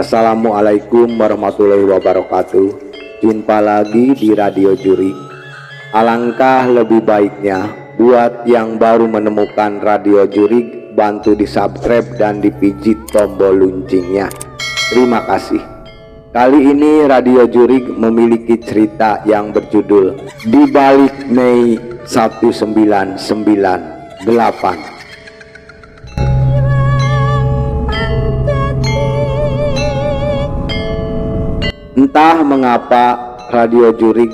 Assalamualaikum warahmatullahi wabarakatuh. Jumpa lagi di Radio Jurig. Alangkah lebih baiknya buat yang baru menemukan Radio Jurig, bantu di subscribe dan dipijit tombol loncengnya. Terima kasih. Kali ini Radio Jurig memiliki cerita yang berjudul Di Balik Mei 1998. Entah mengapa Radio Jurig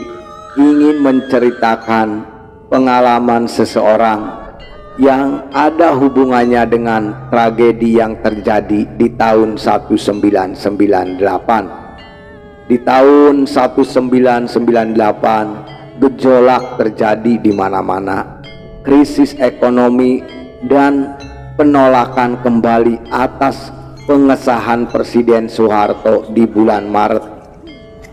ingin menceritakan pengalaman seseorang yang ada hubungannya dengan tragedi yang terjadi di tahun 1998. Di tahun 1998, gejolak terjadi di mana-mana. Krisis ekonomi dan penolakan kembali atas pengesahan Presiden Soeharto di bulan Maret.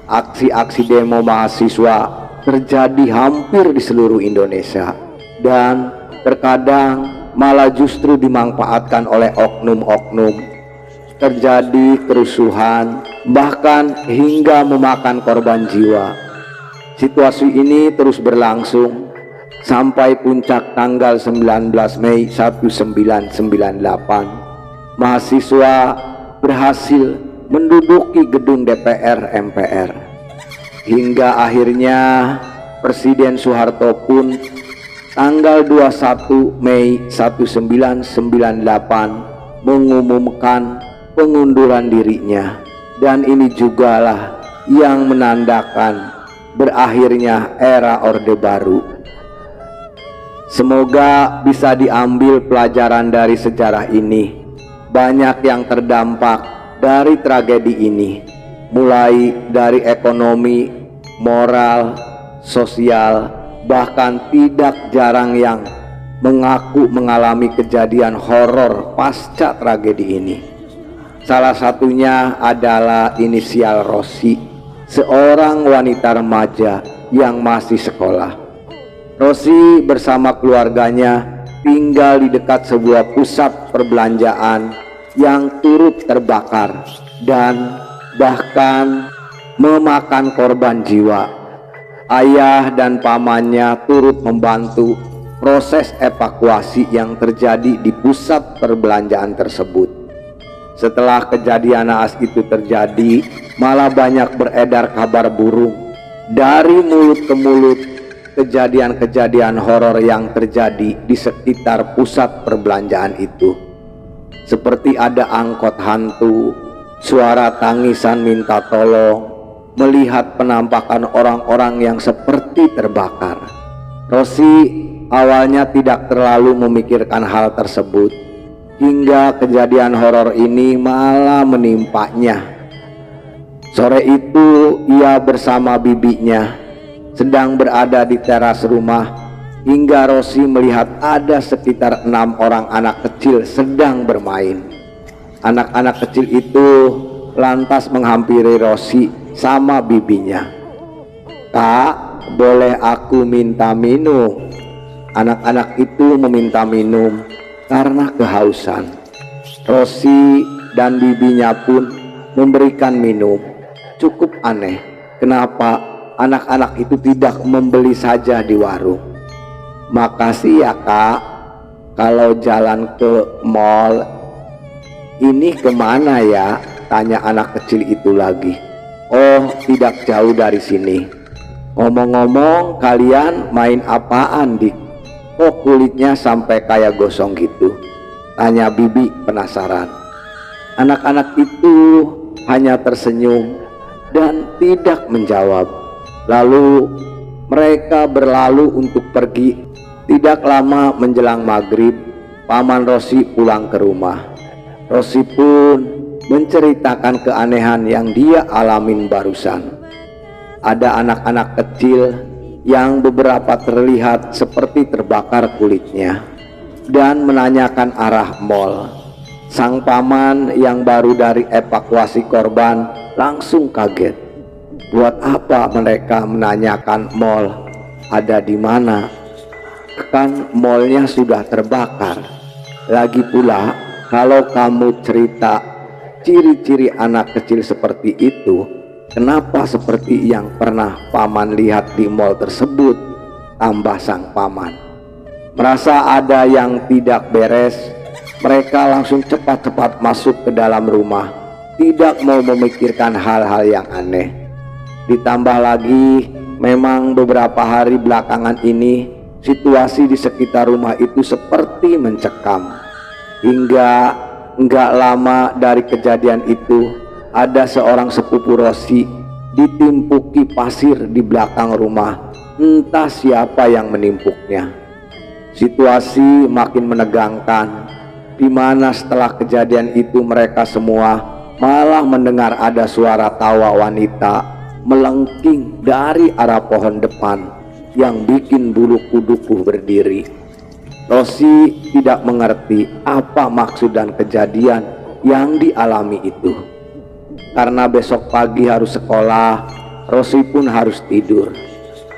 Aksi-aksi demo mahasiswa terjadi hampir di seluruh Indonesia dan terkadang malah justru dimanfaatkan oleh oknum-oknum. Terjadi kerusuhan bahkan hingga memakan korban jiwa. Situasi ini terus berlangsung sampai puncak tanggal 19 Mei 1998. Mahasiswa berhasil menduduki gedung DPR MPR hingga akhirnya Presiden Soeharto pun tanggal 21 Mei 1998 mengumumkan pengunduran dirinya, dan ini jugalah yang menandakan berakhirnya era Orde Baru. Semoga bisa diambil pelajaran dari sejarah ini. Banyak yang terdampak dari tragedi ini, mulai dari ekonomi, moral, sosial, bahkan tidak jarang yang mengaku mengalami kejadian horor pasca tragedi ini. Salah satunya adalah inisial Rosi, seorang wanita remaja yang masih sekolah. Rosi bersama keluarganya tinggal di dekat sebuah pusat perbelanjaan yang turut terbakar dan bahkan memakan korban jiwa. Ayah dan pamannya turut membantu proses evakuasi yang terjadi di pusat perbelanjaan tersebut. Setelah kejadian naas itu terjadi, malah banyak beredar kabar burung dari mulut ke mulut, kejadian-kejadian horor yang terjadi di sekitar pusat perbelanjaan itu. Seperti ada angkot hantu, suara tangisan minta tolong, melihat penampakan orang-orang yang seperti terbakar. Rosi awalnya tidak terlalu memikirkan hal tersebut, hingga kejadian horor ini malah menimpanya. Sore itu ia bersama bibinya sedang berada di teras rumah, hingga Rosi melihat ada sekitar 6 orang anak kecil sedang bermain. Anak-anak kecil itu lantas menghampiri Rosi sama bibinya. "Kak, boleh aku minta minum?" Anak-anak itu meminta minum karena kehausan. Rosi dan bibinya pun memberikan minum. Cukup aneh, kenapa anak-anak itu tidak membeli saja di warung. "Makasih ya kak, kalau jalan ke mall." "Ini kemana ya?" tanya anak kecil itu lagi. "Oh, tidak jauh dari sini." "Ngomong-ngomong, kalian main apaan dik? Kok kulitnya sampai kayak gosong gitu?" tanya bibi penasaran. Anak-anak itu hanya tersenyum dan tidak menjawab. Lalu mereka berlalu untuk pergi. Tidak lama menjelang maghrib, paman Rosi pulang ke rumah. Rosi pun menceritakan keanehan yang dia alamin barusan. Ada anak-anak kecil yang beberapa terlihat seperti terbakar kulitnya dan menanyakan arah mall. Sang paman yang baru dari evakuasi korban langsung kaget. Buat apa mereka menanyakan mall ada di mana? Kan mallnya sudah terbakar. Lagi pula kalau kamu cerita ciri-ciri anak kecil seperti itu, kenapa seperti yang pernah paman lihat di mal tersebut? Tambah sang paman. Merasa ada yang tidak beres, mereka langsung cepat-cepat masuk ke dalam rumah, tidak mau memikirkan hal-hal yang aneh. Ditambah lagi, memang beberapa hari belakangan ini situasi di sekitar rumah itu seperti mencekam. Hingga enggak lama dari kejadian itu, ada seorang sepupu Rosi ditimpuki pasir di belakang rumah. Entah siapa yang menimpuknya. Situasi makin menegangkan, di mana setelah kejadian itu mereka semua malah mendengar ada suara tawa wanita melengking dari arah pohon depan yang bikin bulu kuduku berdiri. Rosi tidak mengerti apa maksud dan kejadian yang dialami itu. Karena besok pagi harus sekolah, Rosi pun harus tidur.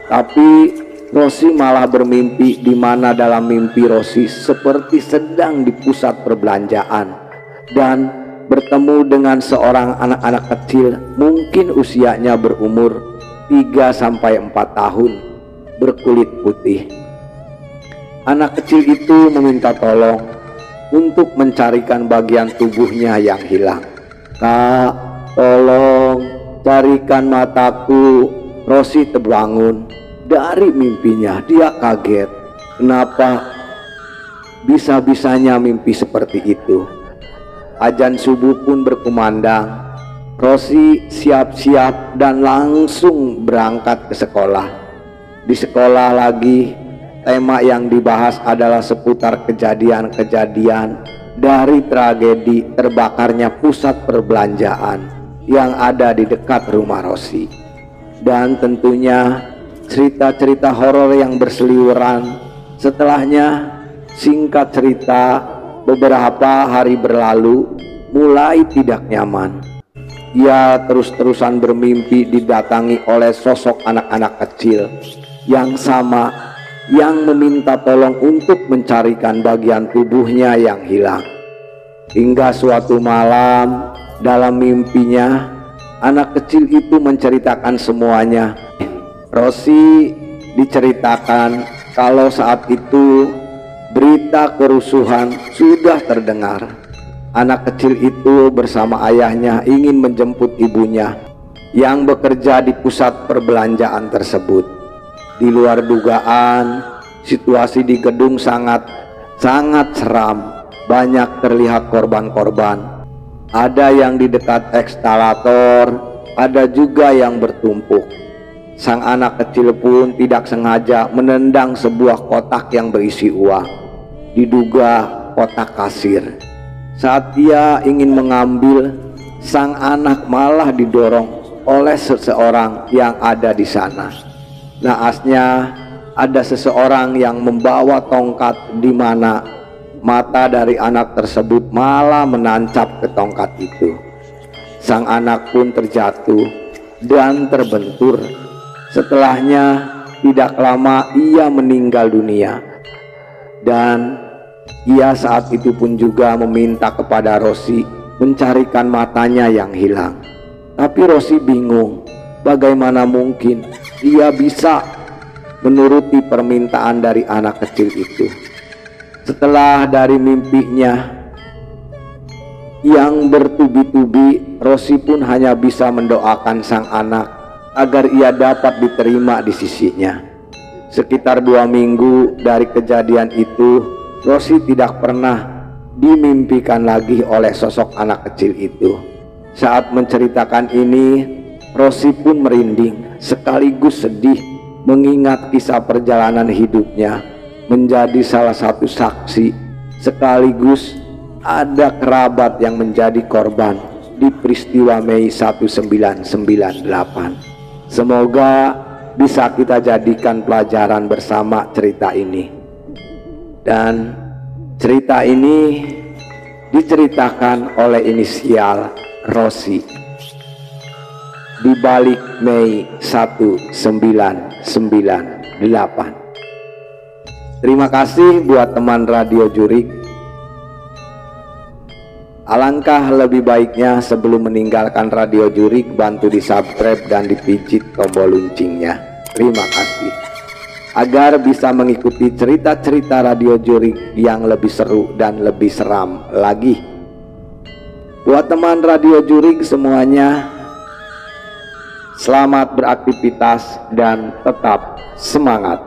Tapi Rosi malah bermimpi, di mana dalam mimpi Rosi seperti sedang di pusat perbelanjaan dan bertemu dengan seorang anak-anak kecil, mungkin usianya berumur 3-4 tahun, berkulit putih. Anak kecil itu meminta tolong untuk mencarikan bagian tubuhnya yang hilang. "Kak, tolong carikan mataku." Rosi terbangun dari mimpinya. Dia kaget, kenapa bisa-bisanya mimpi seperti itu. Azan subuh pun berkumandang. Rosi siap-siap dan langsung berangkat ke sekolah. Di sekolah lagi, tema yang dibahas adalah seputar kejadian-kejadian dari tragedi terbakarnya pusat perbelanjaan yang ada di dekat rumah Rosi. Dan tentunya cerita-cerita horor yang berseliweran. Setelahnya, singkat cerita, beberapa hari berlalu, mulai tidak nyaman. Ia terus-terusan bermimpi didatangi oleh sosok anak-anak kecil yang sama, yang meminta tolong untuk mencarikan bagian tubuhnya yang hilang. Hingga suatu malam dalam mimpinya, anak kecil itu menceritakan semuanya. Rosi diceritakan kalau saat itu berita kerusuhan sudah terdengar. Anak kecil itu bersama ayahnya ingin menjemput ibunya yang bekerja di pusat perbelanjaan tersebut. Di luar dugaan, situasi di gedung sangat seram. Banyak terlihat korban-korban. Ada yang di dekat ekskalator, ada juga yang bertumpuk. Sang anak kecil pun tidak sengaja menendang sebuah kotak yang berisi uang. Diduga kotak kasir. Saat ia ingin mengambil, sang anak malah didorong oleh seseorang yang ada di sana. Naasnya ada seseorang yang membawa tongkat, di mana mata dari anak tersebut malah menancap ke tongkat itu. Sang anak pun terjatuh dan terbentur. Setelahnya tidak lama ia meninggal dunia. Dan ia saat itu pun juga meminta kepada Rosi mencarikan matanya yang hilang. Tapi Rosi bingung, bagaimana mungkin ia bisa menuruti permintaan dari anak kecil itu. Setelah dari mimpinya yang bertubi-tubi, Rosi pun hanya bisa mendoakan sang anak agar ia dapat diterima di sisinya. Sekitar 2 minggu dari kejadian itu, Rosi tidak pernah dimimpikan lagi oleh sosok anak kecil itu. Saat menceritakan ini, Rosi pun merinding sekaligus sedih mengingat kisah perjalanan hidupnya. Menjadi salah satu saksi, sekaligus ada kerabat yang menjadi korban di peristiwa Mei 1998. Semoga bisa kita jadikan pelajaran bersama cerita ini. Dan cerita ini diceritakan oleh inisial Rosi. Di balik Mei 1998. Terima kasih buat teman Radio Jurik. Alangkah lebih baiknya sebelum meninggalkan Radio Jurik, bantu di subscribe dan dipijit tombol loncengnya. Terima kasih. Agar bisa mengikuti cerita-cerita Radio Jurik yang lebih seru dan lebih seram lagi. Buat teman Radio Jurik semuanya, selamat beraktivitas dan tetap semangat.